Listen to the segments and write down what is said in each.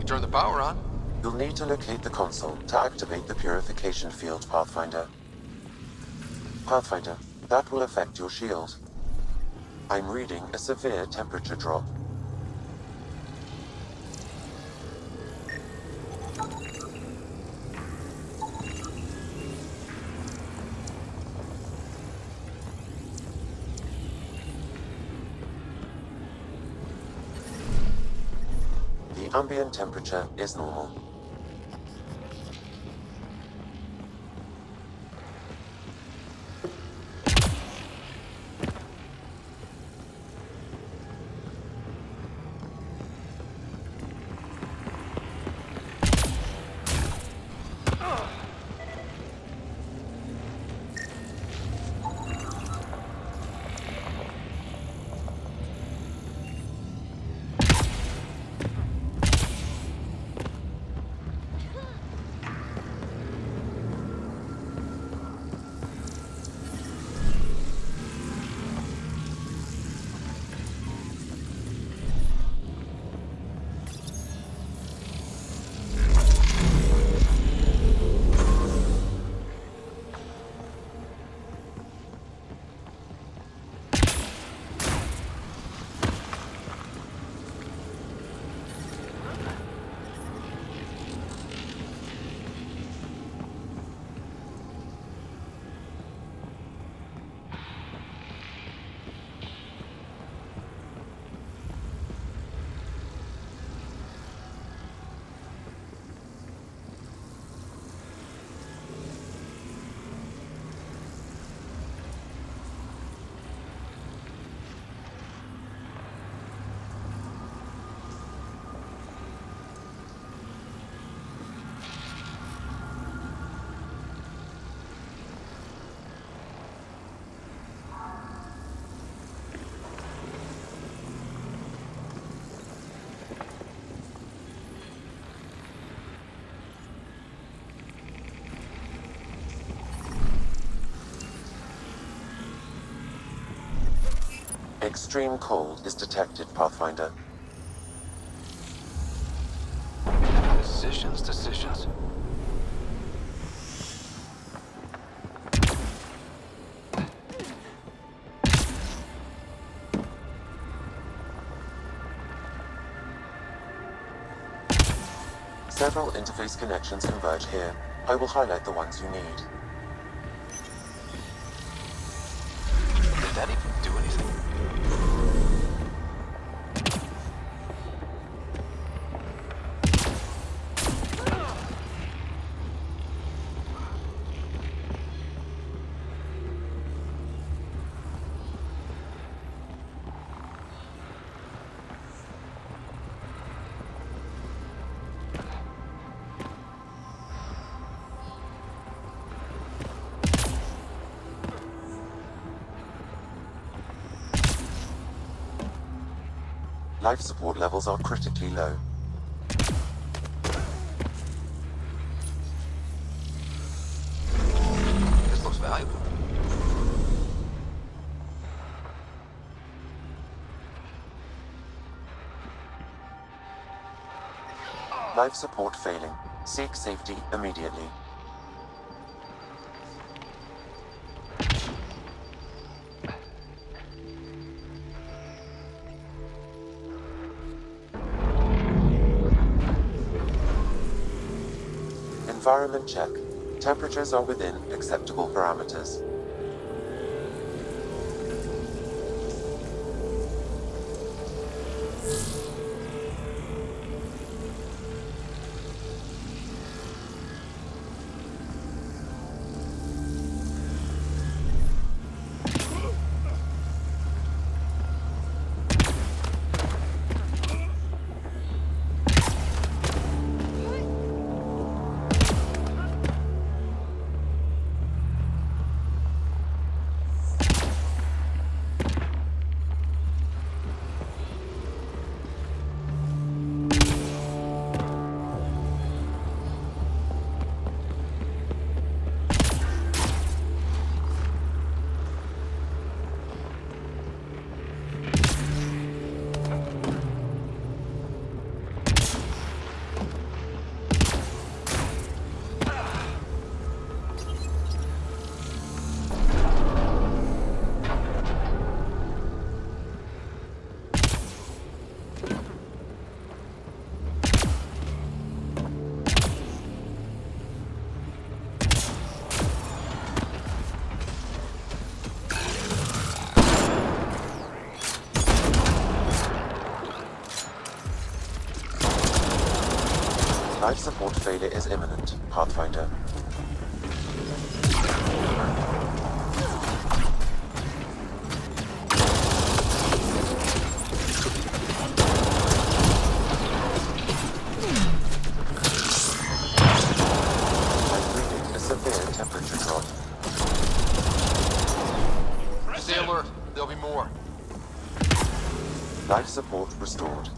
we turn the power on? You'll need to locate the console to activate the purification field, Pathfinder. Pathfinder, that will affect your shield. I'm reading a severe temperature drop. The ambient temperature is normal. Extreme cold is detected, Pathfinder. Decisions. Several interface connections converge here. I will highlight the ones you need. Did that even do anything? Life support levels are critically low. This looks valuable. Life support failing. Seek safety immediately. Environment check. Temperatures are within acceptable parameters. Life support failure is imminent, Pathfinder. I'm reading a severe temperature drop. Stay alert. There'll be more. Life support restored.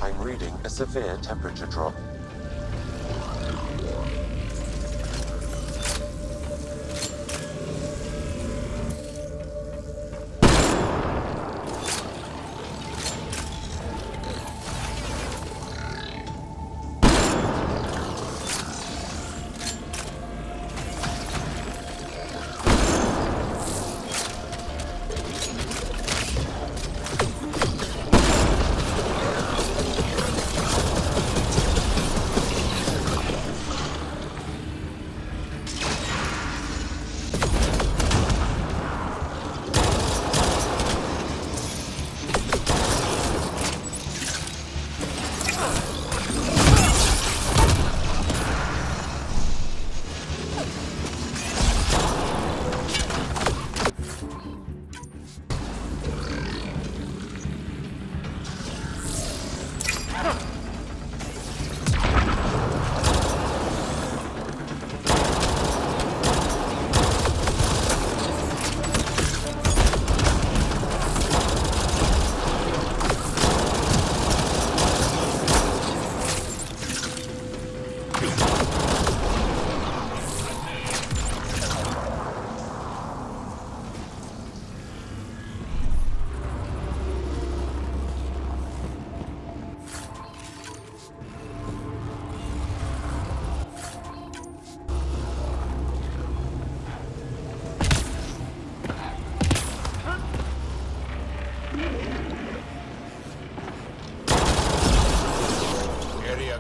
I'm reading a severe temperature drop.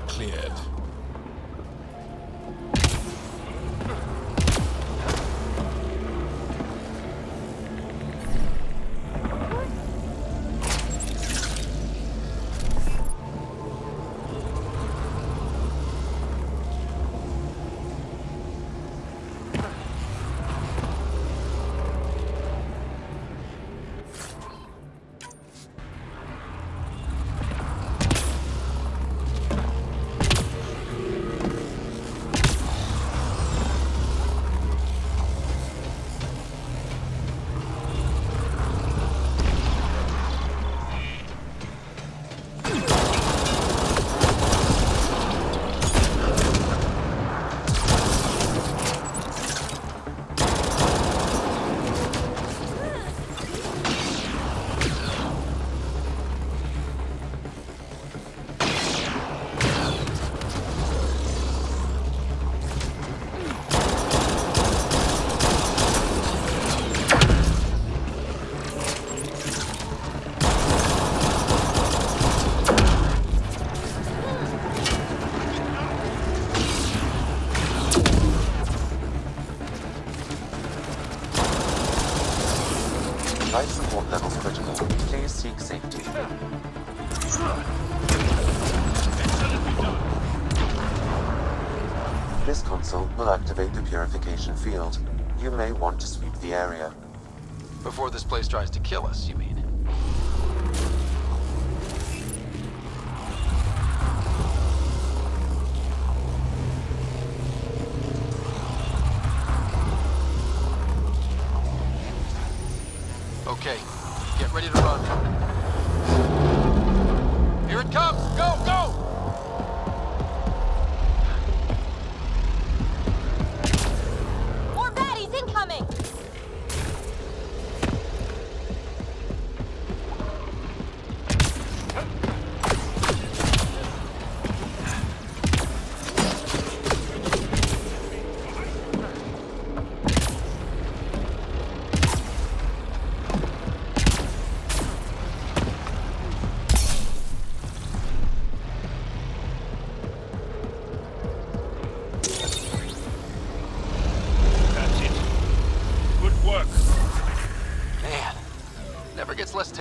Cleared. Life support levels critical. Please seek safety. This console will activate the purification field. You may want to sweep the area. Before this place tries to kill us, you mean? Okay, get ready to run. Here it comes! Go, go!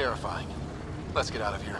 terrifying. Let's get out of here.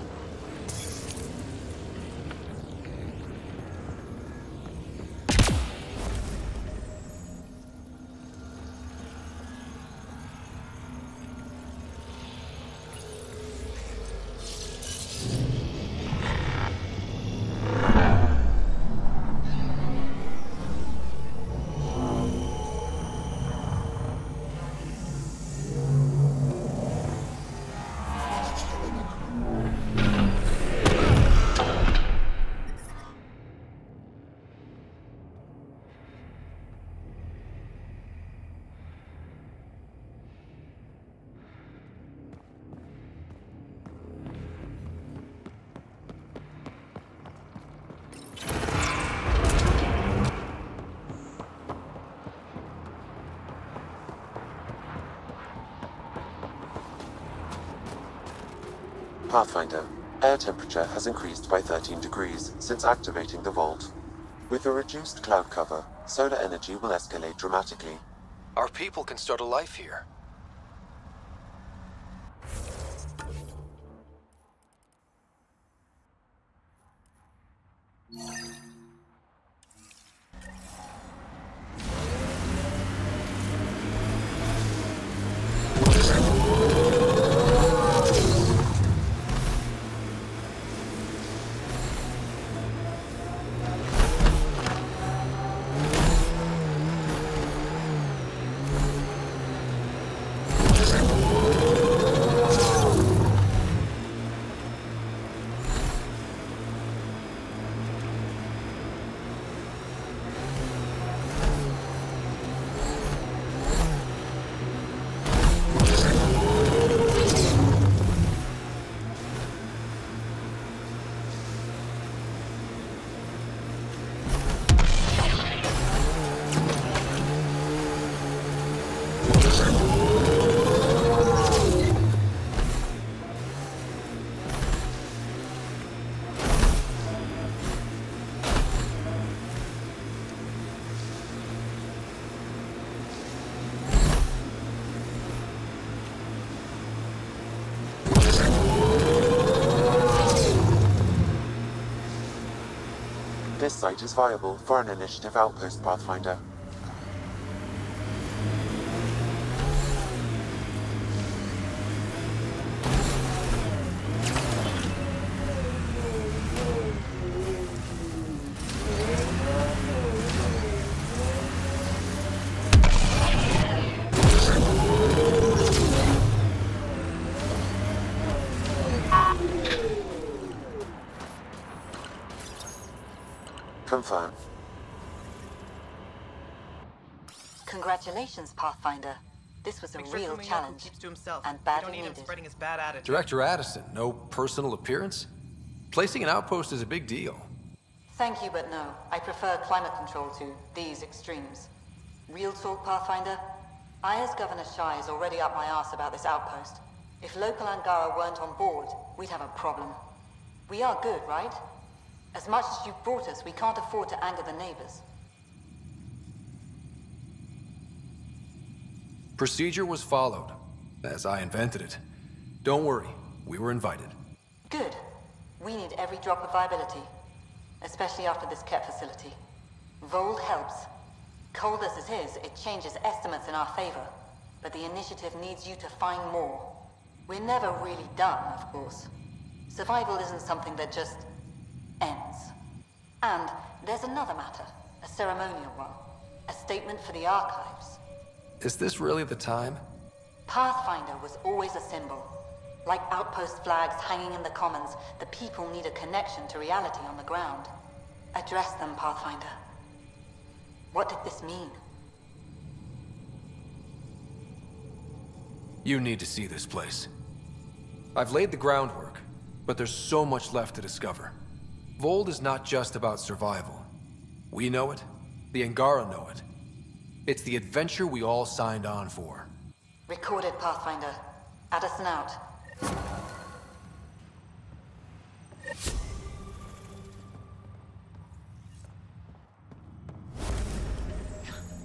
Pathfinder, air temperature has increased by 13 degrees since activating the vault. With a reduced cloud cover, solar energy will escalate dramatically. Our people can start a life here. This site is viable for an initiative outpost, Pathfinder. Confirm. Congratulations, Pathfinder. This was a real challenge, and badly needed. Director Addison, no personal appearance? Placing an outpost is a big deal. Thank you, but no. I prefer climate control to these extremes. Real talk, Pathfinder? I, as Governor Shai, is already up my arse about this outpost. If local Angara weren't on board, we'd have a problem. We are good, right? As much as you've brought us, we can't afford to anger the neighbors. Procedure was followed, as I invented it. Don't worry, we were invited. Good. We need every drop of viability, especially after this Ket facility. Vold helps. Cold as it is, it changes estimates in our favor, but the initiative needs you to find more. We're never really done, of course. Survival isn't something that just ends. And there's another matter, a ceremonial one, a statement for the archives. Is this really the time? Pathfinder was always a symbol. Like outpost flags hanging in the commons, the people need a connection to reality on the ground. Address them, Pathfinder. What did this mean? You need to see this place. I've laid the groundwork, but there's so much left to discover. Vold is not just about survival. We know it, the Angara know it. It's the adventure we all signed on for. Recorded, Pathfinder. Addison out.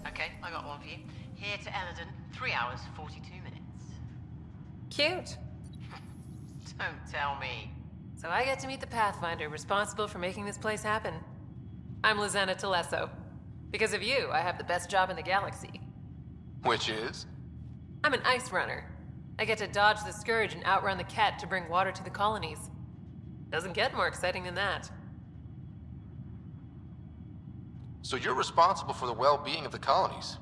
Okay, I got one for you. Here to Eladon, 3 hours, 42 minutes. Cute. Don't tell me. So I get to meet the Pathfinder responsible for making this place happen. I'm Lizana Telesso. Because of you, I have the best job in the galaxy. Which is? I'm an ice runner. I get to dodge the Scourge and outrun the Ket to bring water to the colonies. Doesn't get more exciting than that. So you're responsible for the well-being of the colonies.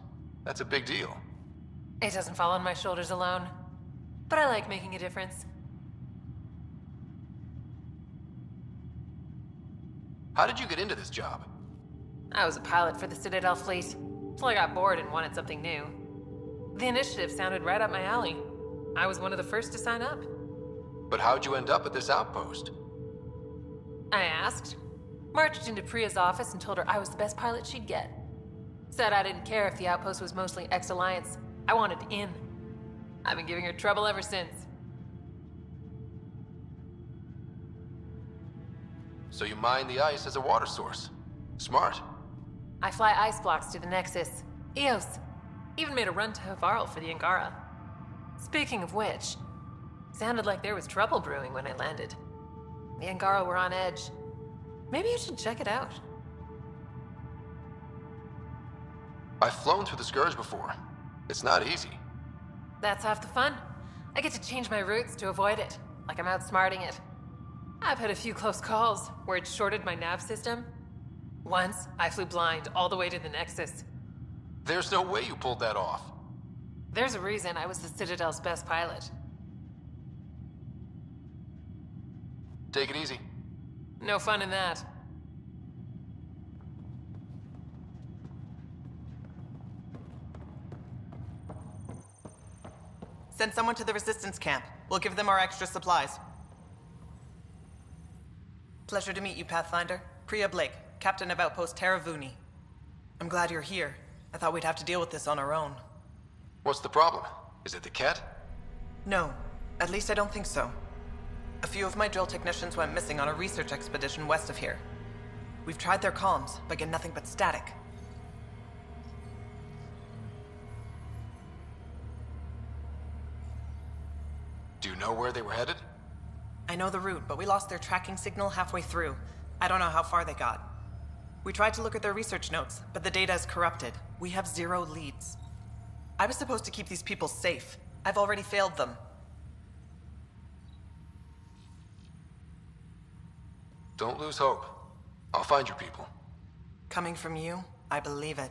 That's a big deal. It doesn't fall on my shoulders alone. But I like making a difference. How did you get into this job? I was a pilot for the Citadel fleet, till I got bored and wanted something new. The initiative sounded right up my alley. I was one of the first to sign up. But how'd you end up at this outpost? I asked. Marched into Priya's office and told her I was the best pilot she'd get. Said I didn't care if the outpost was mostly ex-Alliance. I wanted in. I've been giving her trouble ever since. So you mine the ice as a water source. Smart. I fly ice blocks to the Nexus. Eos. Even made a run to Havarl for the Angara. Speaking of which, sounded like there was trouble brewing when I landed. The Angara were on edge. Maybe you should check it out. I've flown through the Scourge before. It's not easy. That's half the fun. I get to change my routes to avoid it, like I'm outsmarting it. I've had a few close calls where it shorted my nav system. Once, I flew blind all the way to the Nexus. There's no way you pulled that off. There's a reason I was the Citadel's best pilot. Take it easy. No fun in that. Send someone to the resistance camp. We'll give them our extra supplies. Pleasure to meet you, Pathfinder. Priya Blake, Captain of Outpost Terravuni. I'm glad you're here. I thought we'd have to deal with this on our own. What's the problem? Is it the Ket? No, at least I don't think so. A few of my drill technicians went missing on a research expedition west of here. We've tried their comms, but get nothing but static. Do you know where they were headed? I know the route, but we lost their tracking signal halfway through. I don't know how far they got. We tried to look at their research notes, but the data is corrupted. We have 0 leads. I was supposed to keep these people safe. I've already failed them. Don't lose hope. I'll find your people. Coming from you, I believe it.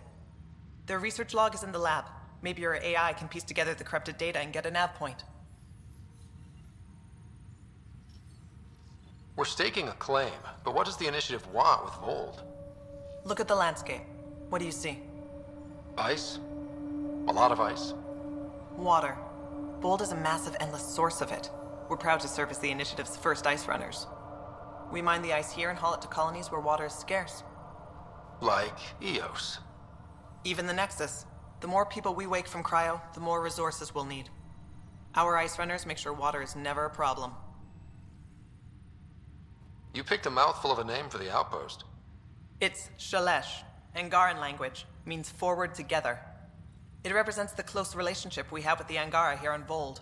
Their research log is in the lab. Maybe your AI can piece together the corrupted data and get a nav point. We're staking a claim, but what does the initiative want with Vold? Look at the landscape. What do you see? Ice? A lot of ice. Water. Vold is a massive, endless source of it. We're proud to serve as the initiative's first ice runners. We mine the ice here and haul it to colonies where water is scarce. Like Eos. Even the Nexus. The more people we wake from cryo, the more resources we'll need. Our ice runners make sure water is never a problem. You picked a mouthful of a name for the outpost. It's Shalesh. Angaran language means forward together. It represents the close relationship we have with the Angara here on Vold.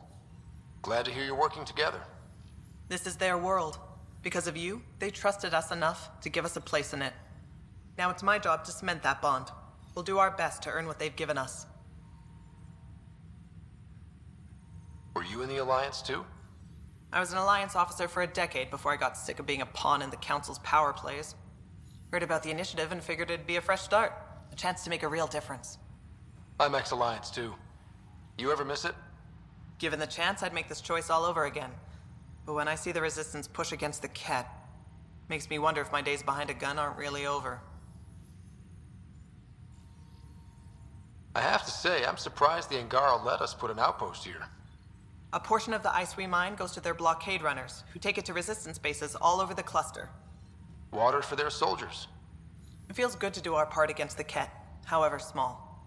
Glad to hear you're working together. This is their world. Because of you, they trusted us enough to give us a place in it. Now it's my job to cement that bond. We'll do our best to earn what they've given us. Were you in the Alliance too? I was an Alliance officer for a decade before I got sick of being a pawn in the Council's power plays. Heard about the initiative and figured it'd be a fresh start. A chance to make a real difference. I'm ex-Alliance too. You ever miss it? Given the chance, I'd make this choice all over again. But when I see the Resistance push against the Ket, makes me wonder if my days behind a gun aren't really over. I have to say, I'm surprised the Angara let us put an outpost here. A portion of the ice we mine goes to their blockade runners, who take it to Resistance bases all over the cluster. Water for their soldiers. It feels good to do our part against the Ket, however small.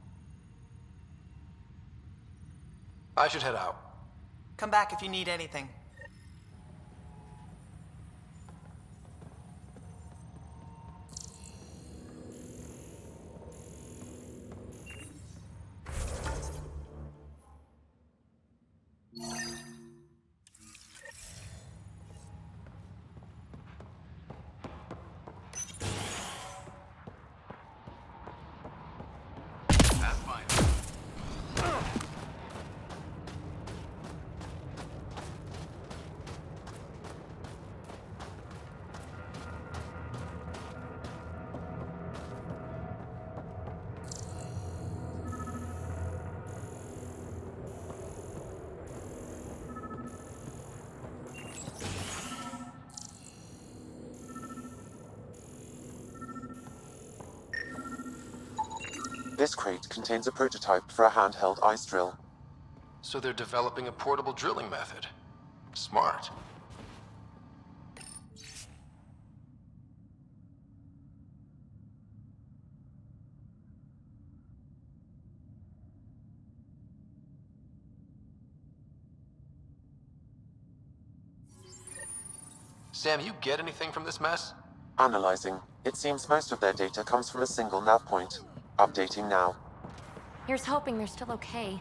I should head out. Come back if you need anything. This crate contains a prototype for a handheld ice drill. So they're developing a portable drilling method. Smart. Sam, you get anything from this mess? Analyzing. It seems most of their data comes from a single nav point. Updating now. Here's hoping they're still okay.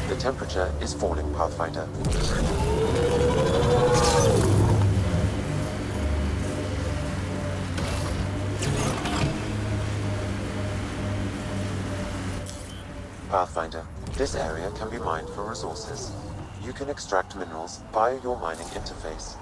The temperature is falling, Pathfinder. Pathfinder, this area can be mined for resources. You can extract minerals via your mining interface.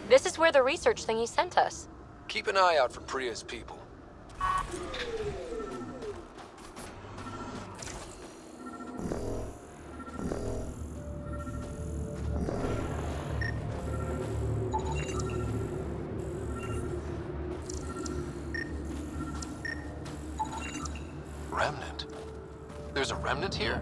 This is where the research thingy sent us. Keep an eye out for Priya's people. Remnant? There's a remnant here?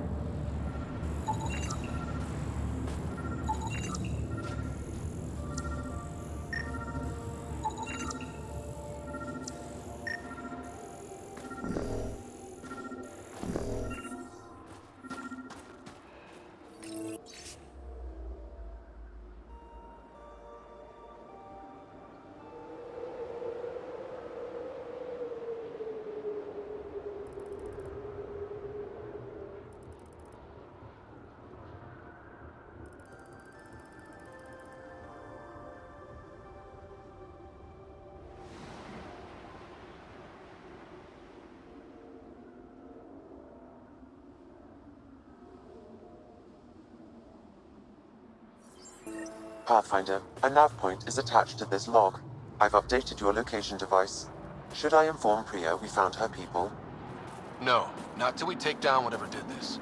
Pathfinder, a nav point is attached to this log. I've updated your location device. Should I inform Priya we found her people? No, not till we take down whatever did this.